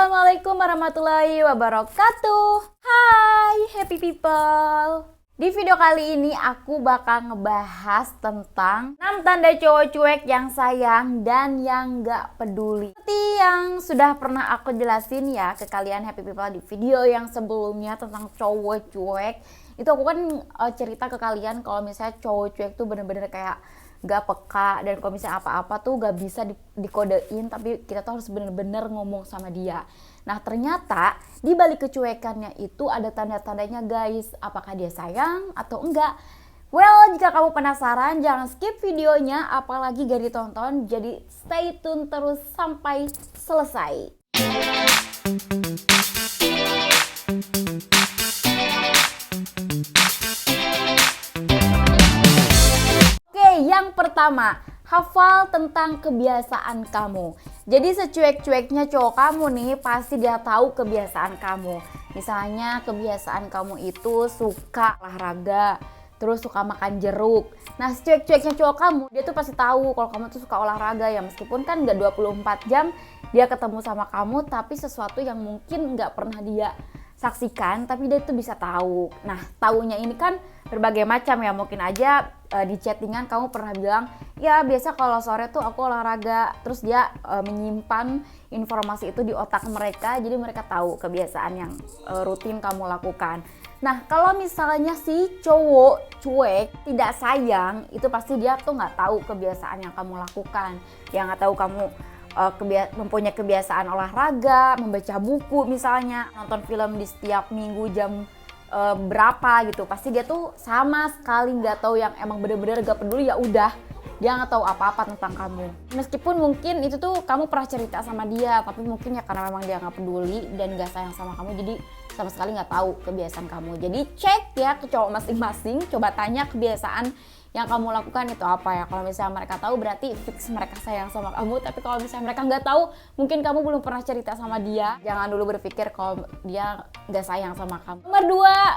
Assalamualaikum warahmatullahi wabarakatuh. Hai happy people. Di video kali ini aku bakal ngebahas tentang 6 tanda cowok cuek yang sayang dan yang gak peduli. Seperti yang sudah pernah aku jelasin ya ke kalian happy people di video yang sebelumnya tentang cowok cuek. Itu aku kan cerita ke kalian kalau misalnya cowok cuek tuh bener-bener kayak gak peka, dan kalau misalnya apa-apa tuh gak bisa dikodein, tapi kita tuh harus bener-bener ngomong sama dia. Nah ternyata di balik kecuekannya itu ada tanda-tandanya guys, apakah dia sayang atau enggak. Well, jika kamu penasaran jangan skip videonya, apalagi gak ditonton, jadi stay tune terus sampai selesai. Yang pertama, hafal tentang kebiasaan kamu. Jadi secuek-cueknya cowok kamu nih, pasti dia tahu kebiasaan kamu. Misalnya kebiasaan kamu itu suka olahraga, terus suka makan jeruk. Nah secuek-cueknya cowok kamu, dia tuh pasti tahu kalau kamu tuh suka olahraga ya. Meskipun kan gak 24 jam dia ketemu sama kamu, tapi sesuatu yang mungkin gak pernah dia saksikan, tapi dia tuh bisa tahu. Nah taunya ini kan berbagai macam ya, mungkin aja di chattingan kamu pernah bilang ya biasa kalau sore tuh aku olahraga, terus dia menyimpan informasi itu di otak mereka, jadi mereka tahu kebiasaan yang rutin kamu lakukan. Nah kalau misalnya si cowok cuek tidak sayang, itu pasti dia tuh nggak tahu kebiasaan yang kamu lakukan, ya nggak tahu kamu mempunyai kebiasaan olahraga, membaca buku misalnya, nonton film di setiap minggu jam berapa gitu. Pasti dia tuh sama sekali nggak tahu, yang emang bener-bener gak peduli, ya udah dia nggak tahu apa-apa tentang kamu. Meskipun mungkin itu tuh kamu pernah cerita sama dia, tapi mungkin ya karena memang dia nggak peduli dan nggak sayang sama kamu, jadi sama sekali nggak tahu kebiasaan kamu. Jadi cek ya ke cowok masing-masing, coba tanya kebiasaan yang kamu lakukan itu apa ya. Kalau misalnya mereka tahu berarti fix mereka sayang sama kamu, tapi kalau misalnya mereka nggak tahu, mungkin kamu belum pernah cerita sama dia, jangan dulu berpikir kalau dia nggak sayang sama kamu. Nomor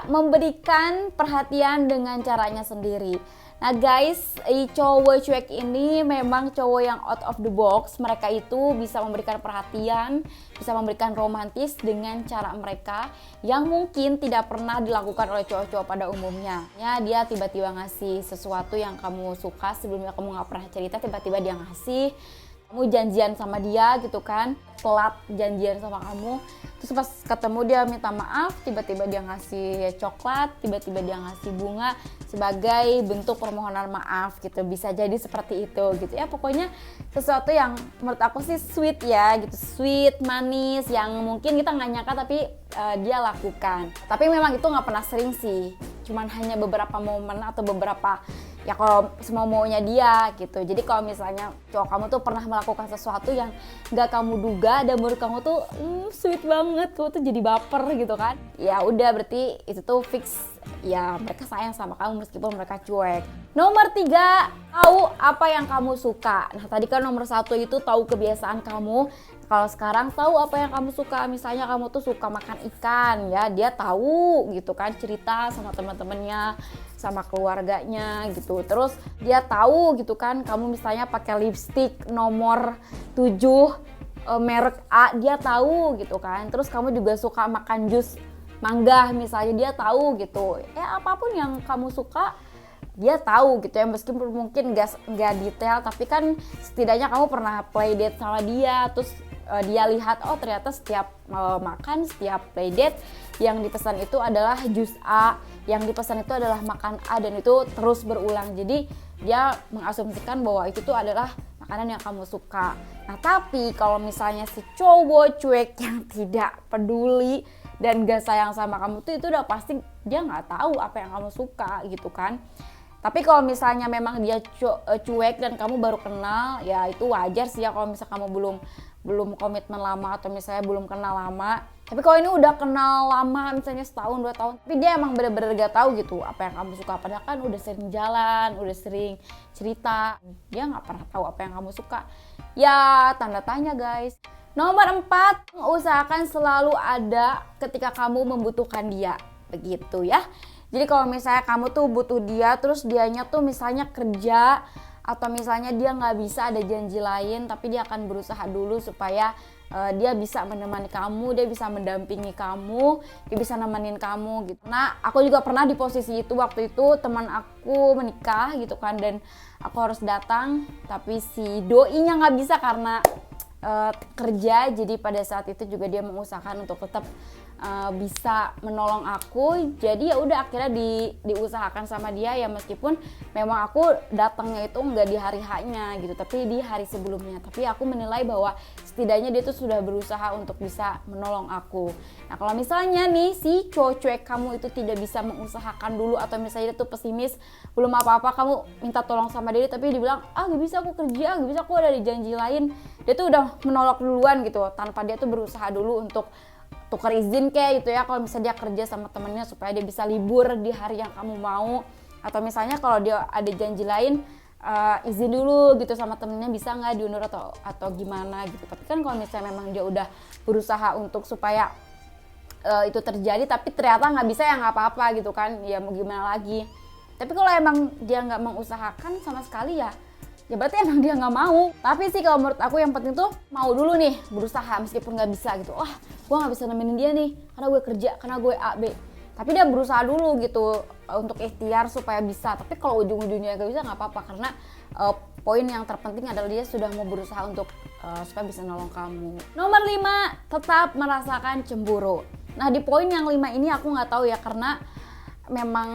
2, memberikan perhatian dengan caranya sendiri. Nah guys, cowok cuek ini memang cowok yang out of the box. Mereka itu bisa memberikan perhatian, bisa memberikan romantis dengan cara mereka yang mungkin tidak pernah dilakukan oleh cowok-cowok pada umumnya. Ya, dia tiba-tiba ngasih sesuatu yang kamu suka, sebelumnya kamu gak pernah cerita, tiba-tiba dia ngasih. Kamu janjian sama dia gitu kan, telat janjian sama kamu, terus pas ketemu dia minta maaf, tiba-tiba dia ngasih coklat, tiba-tiba dia ngasih bunga sebagai bentuk permohonan maaf gitu. Bisa jadi seperti itu gitu ya, pokoknya sesuatu yang menurut aku sih sweet ya gitu, sweet, manis, yang mungkin kita nggak nyangka tapi dia lakukan. Tapi memang itu nggak pernah sering sih, cuman hanya beberapa momen atau beberapa ya kalau semau maunya dia gitu. Jadi kalau misalnya cowok kamu tuh pernah melakukan sesuatu yang gak kamu duga dan menurut kamu tuh sweet banget, kamu tuh jadi baper gitu kan, ya udah berarti itu tuh fix ya mereka sayang sama kamu meskipun mereka cuek. Nomor 3, tahu apa yang kamu suka. Nah tadi kan nomor 1 itu tahu kebiasaan kamu. Kalau sekarang tahu apa yang kamu suka. Misalnya kamu tuh suka makan ikan ya, dia tahu gitu kan, cerita sama teman-temannya, sama keluarganya gitu. Terus dia tahu gitu kan, kamu misalnya pakai lipstick nomor 7 merek A, dia tahu gitu kan. Terus kamu juga suka makan jus mangga misalnya, dia tahu gitu. Ya apapun yang kamu suka dia tahu gitu ya, meskipun mungkin gak detail, tapi kan setidaknya kamu pernah play date sama dia, terus dia lihat oh ternyata setiap makan, setiap playdate yang dipesan itu adalah jus A, yang dipesan itu adalah makan A, dan itu terus berulang. Jadi dia mengasumsikan bahwa itu tuh adalah makanan yang kamu suka. Nah tapi kalau misalnya si cowok cuek yang tidak peduli dan gak sayang sama kamu tuh, itu udah pasti dia nggak tahu apa yang kamu suka gitu kan. Tapi kalau misalnya memang dia cuek dan kamu baru kenal, ya itu wajar sih ya kalau misalnya kamu belum komitmen lama atau misalnya belum kenal lama. Tapi kalau ini udah kenal lama, misalnya setahun 2 tahun, tapi dia emang bener-bener gak tahu gitu apa yang kamu suka, padahal kan udah sering jalan, udah sering cerita, dia gak pernah tahu apa yang kamu suka, ya tanda tanya guys. Nomor 4, usahakan selalu ada ketika kamu membutuhkan dia, begitu ya. Jadi kalau misalnya kamu tuh butuh dia, terus dianya tuh misalnya kerja, atau misalnya dia nggak bisa, ada janji lain, tapi dia akan berusaha dulu supaya dia bisa menemani kamu, dia bisa mendampingi kamu, dia bisa nemenin kamu gitu. Nah, aku juga pernah di posisi itu. Waktu itu teman aku menikah gitu kan, dan aku harus datang, tapi si doinya nggak bisa karena kerja. Jadi pada saat itu juga dia mengusahakan untuk tetap bisa menolong aku. Jadi ya udah akhirnya diusahakan sama dia ya, meskipun memang aku datangnya itu nggak di hari H-nya gitu, tapi di hari sebelumnya. Tapi aku menilai bahwa setidaknya dia tuh sudah berusaha untuk bisa menolong aku. Nah, kalau misalnya nih si cowok cuek kamu itu tidak bisa mengusahakan dulu, atau misalnya dia tuh pesimis, belum apa-apa kamu minta tolong sama dia, tapi dia bilang gak bisa aku kerja, gak bisa aku ada di janji lain, dia tuh udah menolak duluan gitu, tanpa dia tuh berusaha dulu untuk tukar izin kayak gitu ya, kalau misalnya dia kerja sama temennya supaya dia bisa libur di hari yang kamu mau. Atau misalnya kalau dia ada janji lain, izin dulu gitu sama temennya, bisa nggak diundur atau gimana gitu. Tapi kan kalau misalnya memang dia udah berusaha untuk supaya itu terjadi tapi ternyata nggak bisa, ya nggak apa-apa gitu kan, ya mau gimana lagi. Tapi kalau emang dia nggak mengusahakan sama sekali ya berarti emang dia nggak mau. Tapi sih kalau menurut aku yang penting tuh mau dulu nih, berusaha meskipun nggak bisa gitu. Gue nggak bisa nemenin dia nih karena gue kerja, karena gue A, B. Tapi dia berusaha dulu gitu untuk ikhtiar supaya bisa. Tapi kalau ujung-ujungnya nggak bisa nggak apa-apa, karena poin yang terpenting adalah dia sudah mau berusaha untuk supaya bisa nolong kamu. Nomor 5, tetap merasakan cemburu. Nah, di poin yang 5 ini aku nggak tahu ya, karena memang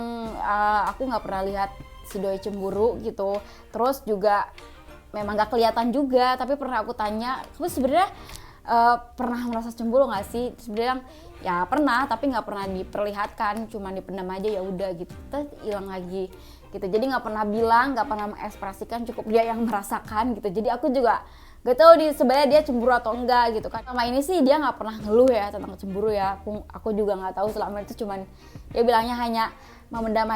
aku nggak pernah lihat si doi cemburu gitu. Terus juga memang gak kelihatan juga, tapi pernah aku tanya, kamu sebenarnya pernah merasa cemburu gak sih? Sebenarnya ya pernah, tapi gak pernah diperlihatkan, cuma dipendam aja, ya udah gitu, terus hilang lagi gitu. Jadi gak pernah bilang, gak pernah mengekspresikan, cukup dia yang merasakan gitu. Jadi aku juga gak tahu sebenarnya dia cemburu atau enggak gitu kan. Selama ini sih dia gak pernah ngeluh ya tentang cemburu ya. Aku juga gak tahu, selama itu cuman dia bilangnya hanya memendam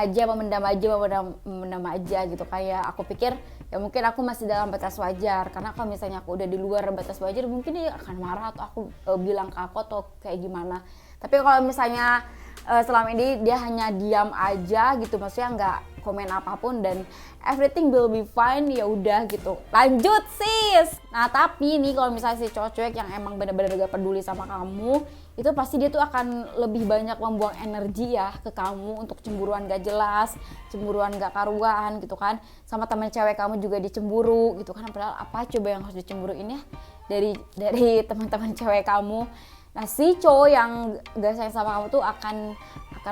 aja gitu. Kayak aku pikir ya mungkin aku masih dalam batas wajar, karena kalau misalnya aku udah di luar batas wajar mungkin dia akan marah atau aku bilang ke aku atau kayak gimana. Tapi kalau misalnya selama ini dia hanya diam aja gitu, maksudnya nggak komen apapun dan everything will be fine, ya udah gitu, lanjut sis. Nah, tapi nih kalau misalnya si cowok cuek yang emang bener-bener gak peduli sama kamu, itu pasti dia tuh akan lebih banyak membuang energi ya ke kamu untuk cemburuan gak jelas, cemburuan gak karuan gitu kan. Sama teman cewek kamu juga dicemburu gitu kan, padahal apa coba yang harus dicemburuin ya dari teman-teman cewek kamu. Nah, si cowok yang gak sayang sama kamu tuh akan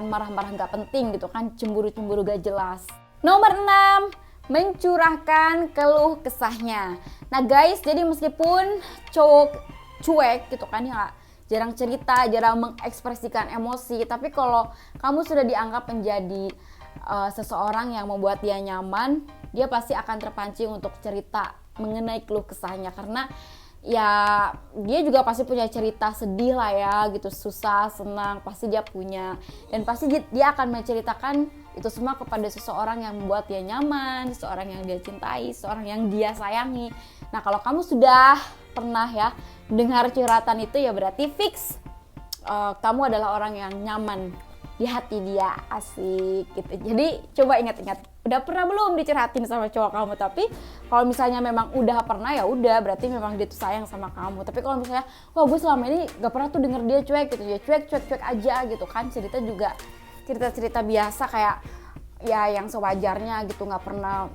marah-marah gak penting gitu kan, cemburu-cemburu gak jelas. Nomor 6, mencurahkan keluh kesahnya. Nah guys, jadi meskipun cowok cuek gitu kan ya, jarang cerita, jarang mengekspresikan emosi, tapi kalau kamu sudah dianggap menjadi seseorang yang membuat dia nyaman, dia pasti akan terpancing untuk cerita mengenai keluh kesahnya, karena ya dia juga pasti punya cerita sedih lah ya gitu, susah, senang, pasti dia punya, dan pasti dia akan menceritakan itu semua kepada seseorang yang membuat dia nyaman, seseorang yang dia cintai, seseorang yang dia sayangi. Nah, kalau kamu sudah pernah ya dengar curhatan itu, ya berarti fix kamu adalah orang yang nyaman di hati dia, asik gitu. Jadi coba ingat-ingat, udah pernah belum dicurhatin sama cowok kamu? Tapi kalau misalnya memang udah pernah, ya udah berarti memang dia tuh sayang sama kamu. Tapi kalau misalnya gue selama ini gak pernah tuh denger dia cuek gitu, ya cuek aja gitu kan. Cerita juga cerita biasa kayak ya yang sewajarnya gitu, gak pernah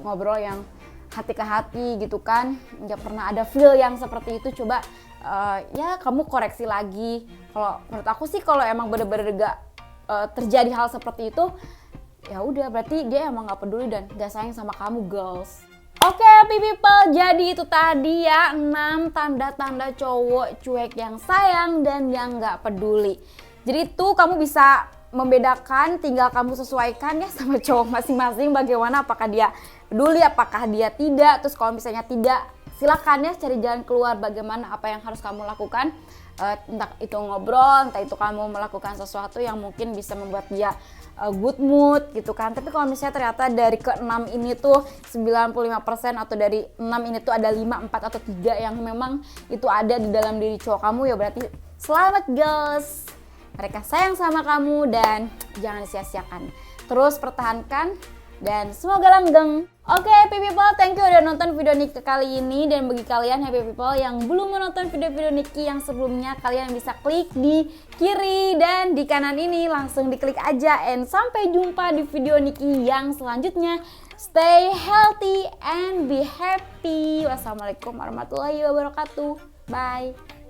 ngobrol yang hati ke hati gitu kan, gak pernah ada feel yang seperti itu. Coba ya kamu koreksi lagi. Kalau menurut aku sih, kalau emang bener-bener gak terjadi hal seperti itu, ya udah berarti dia emang gak peduli dan gak sayang sama kamu, girls. Oke, people, jadi itu tadi ya 6 tanda-tanda cowok cuek yang sayang dan yang gak peduli. Jadi tuh kamu bisa membedakan, tinggal kamu sesuaikan ya sama cowok masing-masing, bagaimana, apakah dia peduli, apakah dia tidak. Terus kalau misalnya tidak, silakan ya cari jalan keluar, bagaimana, apa yang harus kamu lakukan. Entah itu ngobrol, entah itu kamu melakukan sesuatu yang mungkin bisa membuat dia good mood gitu kan. Tapi kalau misalnya ternyata dari ke-6 ini tuh 95% atau dari 6 ini tuh ada 5, 4 atau 3 yang memang itu ada di dalam diri cowok kamu, ya berarti selamat girls, mereka sayang sama kamu dan jangan sia-siakan. Terus pertahankan dan semoga langgeng. Oke happy people, thank you udah nonton video Niki kali ini. Dan bagi kalian happy people yang belum menonton video-video Niki yang sebelumnya, kalian bisa klik di kiri dan di kanan ini, langsung diklik aja. And sampai jumpa di video Niki yang selanjutnya. Stay healthy and be happy. Wassalamualaikum warahmatullahi wabarakatuh. Bye.